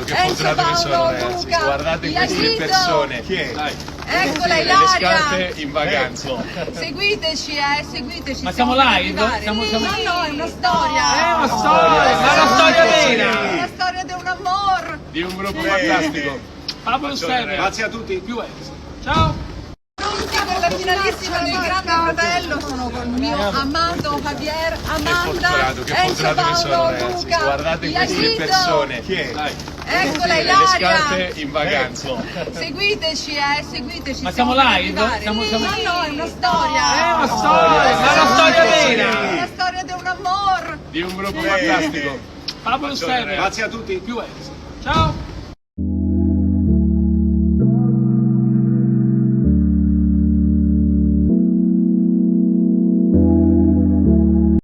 che fortunate che sono, ragazzi. Guardate queste persone. Chi è? Eccola Le Ilaria. scarpe in vacanza. Seguiteci, seguiteci. Ma siamo live? No, è una storia. È una storia, ma è una storia vera. È una storia di un amor. Di un gruppo fantastico. Pablo Sever. Grazie a tutti. Più Ciao. Per la finalissima del Grande Fratello sono con il mio amato Javier, Amanda, Che Enzo fortunate che sono, Paolo, ragazzi. Luca, Guardate queste Iacito. persone. Chi è? Eccola Le Ilaria. scarpe in vacanza. Seguiteci, seguiteci. Ma siamo live? No, è una storia. È una storia, ma è una storia vera. È una storia di un amor. Di un gruppo fantastico. Pablo Sever. Grazie a tutti. Più Ciao.